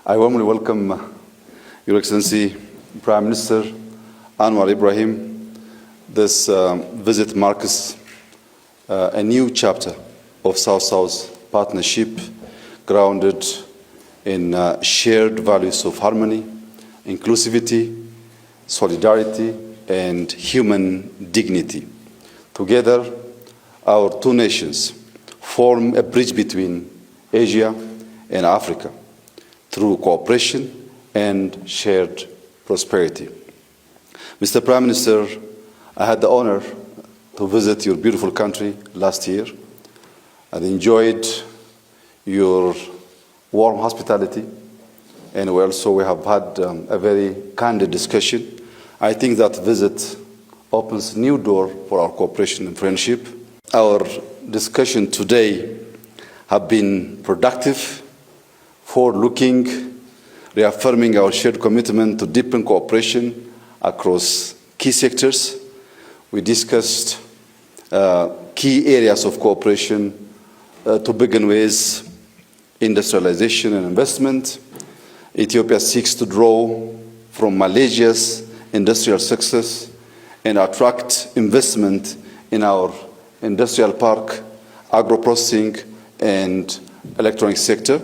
I warmly welcome Your Excellency Prime Minister Anwar Ibrahim. This visit marks a new chapter of South-South partnership grounded in shared values of harmony, inclusivity, solidarity, and human dignity. Together, our two nations form a bridge between Asia and Africa through cooperation and shared prosperity. Mr. Prime Minister, I had the honor to visit your beautiful country last year. I enjoyed your warm hospitality, and we have had a very candid discussion. I think that visit opens a new door for our cooperation and friendship. Our discussion today have been productive, forward-looking, reaffirming our shared commitment to deepen cooperation across key sectors. We discussed key areas of cooperation to begin with industrialization and investment. Ethiopia seeks to draw from Malaysia's industrial success and attract investment in our industrial park, agro-processing, and electronic sector.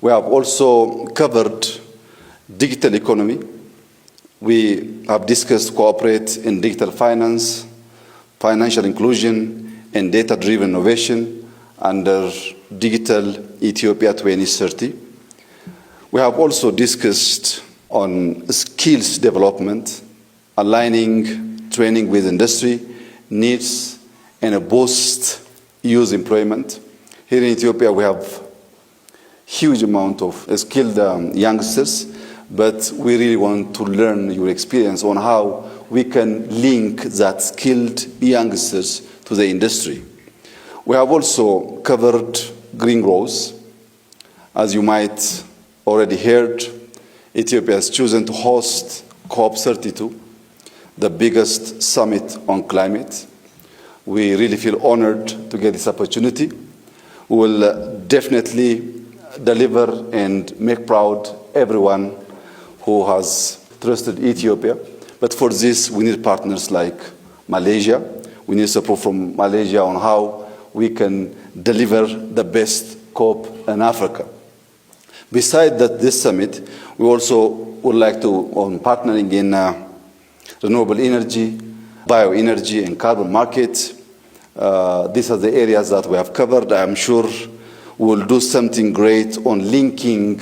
We have also covered digital economy. We have discussed cooperate in digital finance, financial inclusion, and data-driven innovation under Digital Ethiopia 2030. We have also discussed on skills development, aligning training with industry needs, and a boost youth employment. Here in Ethiopia, we have huge amount of skilled youngsters, but we really want to learn your experience on how we can link that skilled youngsters to the industry. We have also covered green growth. As you might already heard, Ethiopia has chosen to host COP32, the biggest summit on climate. We really feel honored to get this opportunity. We will definitely deliver and make proud everyone who has trusted Ethiopia. But for this, we need partners like Malaysia. We need support from Malaysia on how we can deliver the best COP in Africa. Besides this summit, we also would like to, on partnering in renewable energy, bioenergy, and carbon market. These are the areas that we have covered. I am sure we will do something great on linking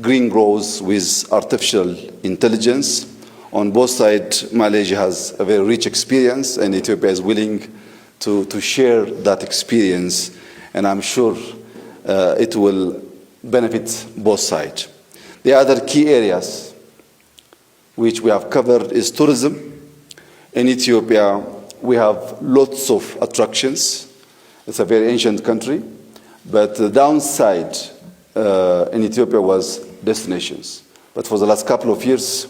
green growth with artificial intelligence. On both sides, Malaysia has a very rich experience, and Ethiopia is willing to share that experience, and I'm sure it will benefit both sides. The other key areas which we have covered is tourism. In Ethiopia, we have lots of attractions. It's a very ancient country, but the downside in Ethiopia was destinations. But for the last couple of years,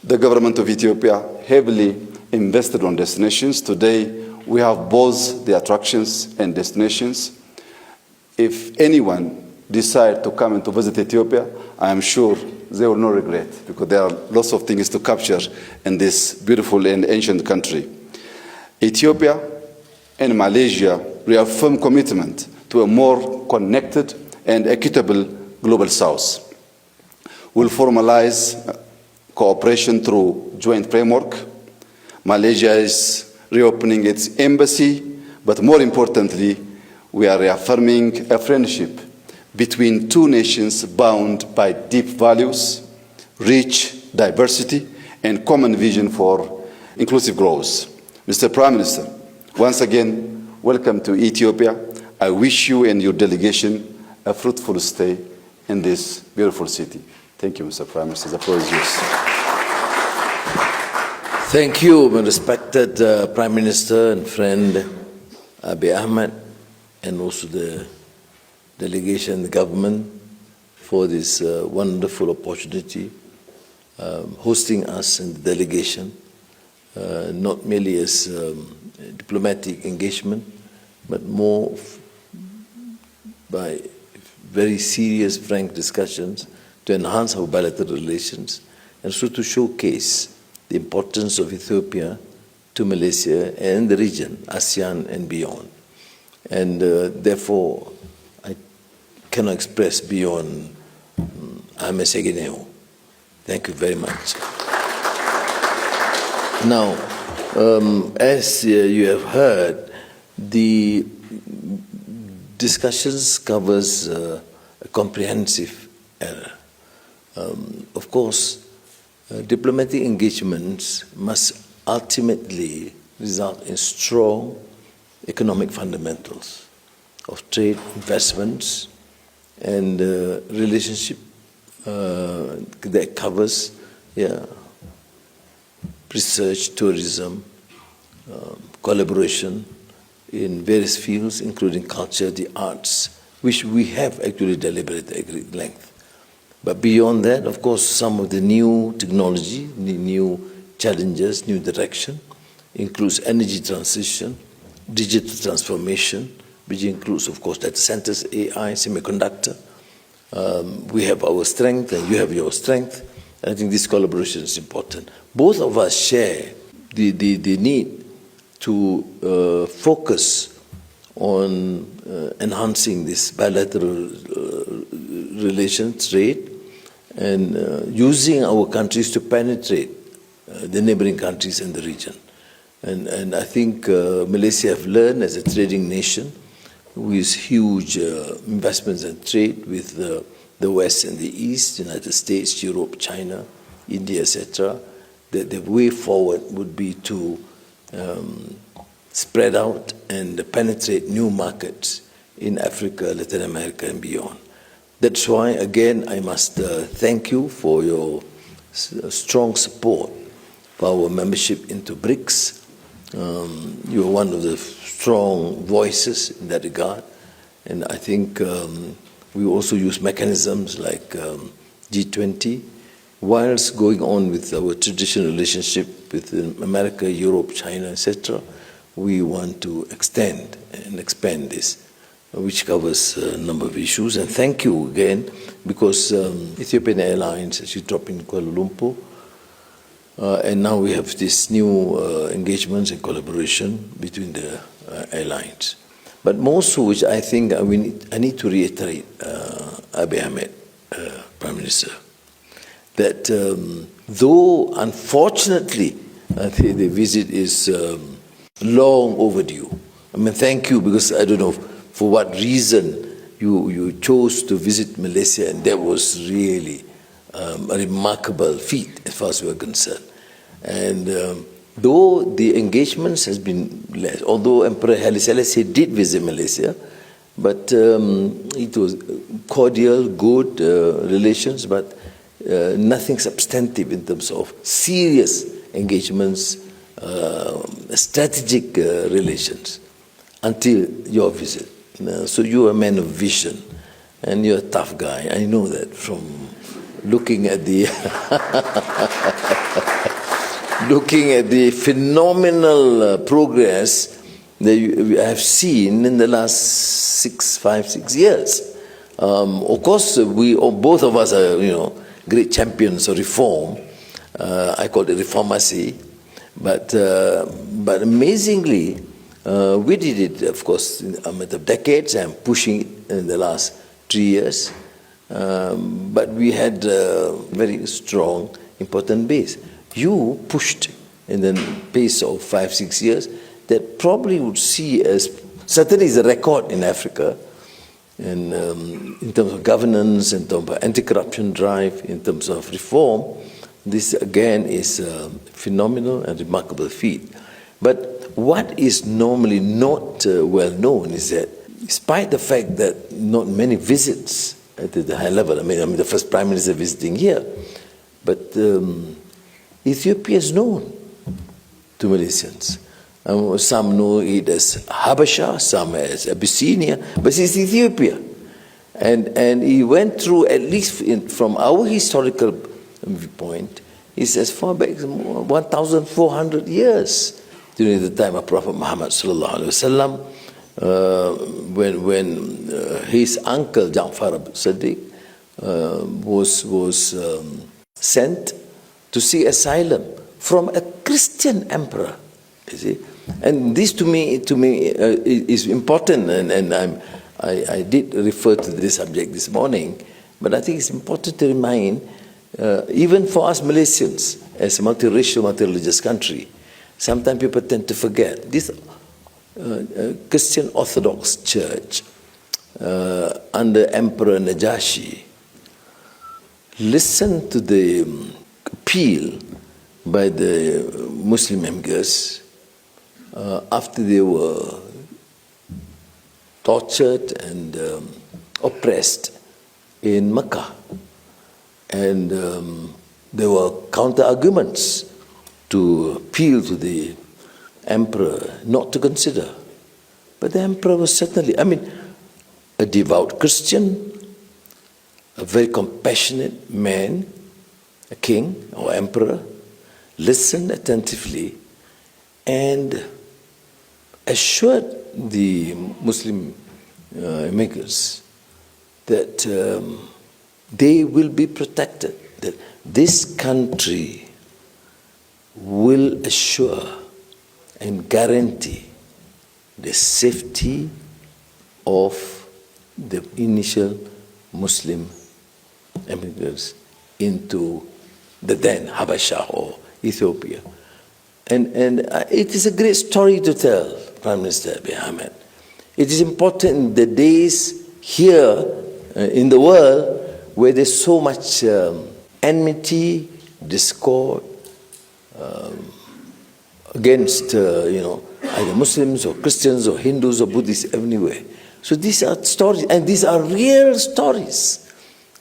the government of Ethiopia heavily invested on destinations. Today, we have both the attractions and destinations. If anyone decide to come and to visit Ethiopia, I am sure they will not regret, because there are lots of things to capture in this beautiful and ancient country. Ethiopia and Malaysia reaffirm commitment to a more connected and equitable global south. We'll formalize cooperation through joint framework. Malaysia is reopening its embassy, but more importantly, we are reaffirming a friendship between two nations bound by deep values, rich diversity, and common vision for inclusive growth. Mr. Prime Minister, once again, welcome to Ethiopia. I wish you and your delegation a fruitful stay in this beautiful city. Thank you, Mr. Prime Minister. The floor is yours. Thank you, my respected Prime Minister and friend Abiy Ahmed, and also the delegation, the government, for this wonderful opportunity, hosting us in the delegation, not merely as diplomatic engagement, but more by very serious, frank discussions to enhance our bilateral relations and so to showcase the importance of Ethiopia to Malaysia and the region, ASEAN and beyond. And therefore, I cannot express beyond Ahmed. Thank you very much. Now, as you have heard, the discussions covers a comprehensive area. Of course, diplomatic engagements must ultimately result in strong economic fundamentals of trade, investments, and relationship that covers research, tourism, collaboration in various fields, including culture, the arts, which we have actually deliberated at great length. But beyond that, of course, some of the new technology, the new challenges, new direction, includes energy transition, digital transformation, which includes, of course, data centers, AI, semiconductor. We have our strength and you have your strength. I think this collaboration is important. Both of us share the need to focus on enhancing this bilateral relations, trade, and using our countries to penetrate the neighboring countries in the region. And I think Malaysia have learned as a trading nation with huge investments in trade with the West and the East, United States, Europe, China, India, etc., that the way forward would be to spread out and penetrate new markets in Africa, Latin America, and beyond. That's why, again, I must thank you for your strong support for our membership into BRICS. You are one of the strong voices in that regard, and I think we also use mechanisms like G20, whilst going on with our traditional relationship with America, Europe, China, etc. We want to extend and expand this, which covers a number of issues. And thank you again, because Ethiopian Airlines, as you drop in Kuala Lumpur, and now we have this new engagements and collaboration between the airlines. But most of which I think I need to reiterate, Abiy Ahmed, Prime Minister, that though unfortunately the visit is long overdue. I mean, thank you, because I don't know for what reason you chose to visit Malaysia, and that was really a remarkable feat as far as we are concerned. And though the engagements has been less, although Emperor Haile Selassie did visit Malaysia, but it was cordial, good relations, but nothing substantive in terms of serious engagements, strategic relations, until your visit. So you are a man of vision, and you're a tough guy. I know that from looking at the phenomenal progress that you have seen in the last 5, 6 years. Of course, both of us are, great champions of reform. I call it reformacy, but amazingly, we did it, of course, in a matter of decades. I'm pushing it in the last 3 years, but we had a very strong, important base. You pushed in the pace of 5, 6 years that probably would see as certainly is a record in Africa, and in terms of governance, in terms of anti-corruption drive, in terms of reform. This again is a phenomenal and remarkable feat. But what is normally not well known is that, despite the fact that not many visits at the high level, I mean the first Prime Minister visiting here, but Ethiopia is known to Malaysians. Some know it as Habasha, some as Abyssinia, but it's Ethiopia. And he went through, at least from our historical viewpoint, it's as far back as 1,400 years during the time of Prophet Muhammad sallallahu alaihi wasallam, when his uncle Ja'far Sadiq was sent to seek asylum from a Christian emperor. You see, and this to me is important, and I did refer to this subject this morning, but I think it's important to remind, even for us Malaysians, as a multiracial, multi-religious country, sometimes people tend to forget this Christian Orthodox Church under Emperor Najashi listened to the appeal by the Muslim emigrants after they were tortured and oppressed in Mecca. And there were counter-arguments to appeal to the emperor not to consider. But the emperor was certainly, a devout Christian, a very compassionate man, a king or emperor, listened attentively and assured the Muslim immigrants that they will be protected, that this country will assure and guarantee the safety of the initial Muslim immigrants into the then Habasha or Ethiopia. And it is a great story to tell, Prime Minister Abiy Ahmed. It is important in the days here in the world where there's so much enmity, discord against either Muslims or Christians or Hindus or Buddhists everywhere. So these are stories, and these are real stories,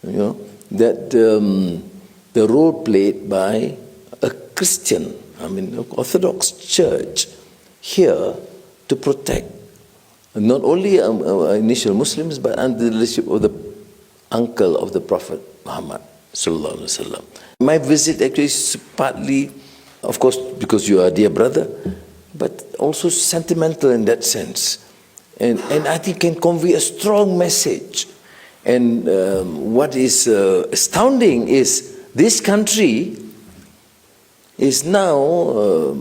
that the role played by a Christian, Orthodox Church here to protect not only initial Muslims, but under the leadership of the uncle of the Prophet Muhammad sallallahu alaihi wasallam. My visit actually is partly, of course, because you are a dear brother, but also sentimental in that sense, and I think can convey a strong message. And what is astounding is this country is now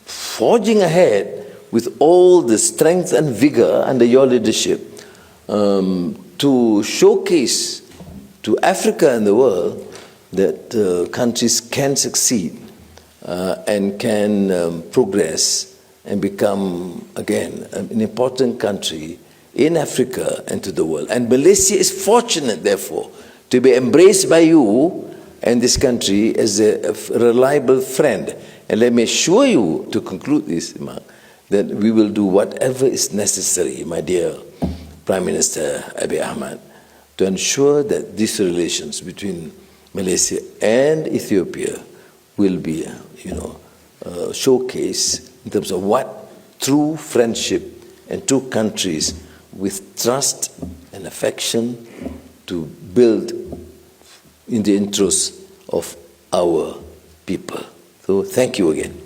forging ahead with all the strength and vigor under your leadership to showcase to Africa and the world that countries can succeed and can progress and become, again, an important country in Africa and to the world. And Malaysia is fortunate, therefore, to be embraced by you and this country as a reliable friend. And let me assure you, to conclude this remark, that we will do whatever is necessary, my dear Prime Minister Abiy Ahmed, to ensure that these relations between Malaysia and Ethiopia will be, showcased in terms of what true friendship and two countries with trust and affection to build in the interests of our people. So thank you again.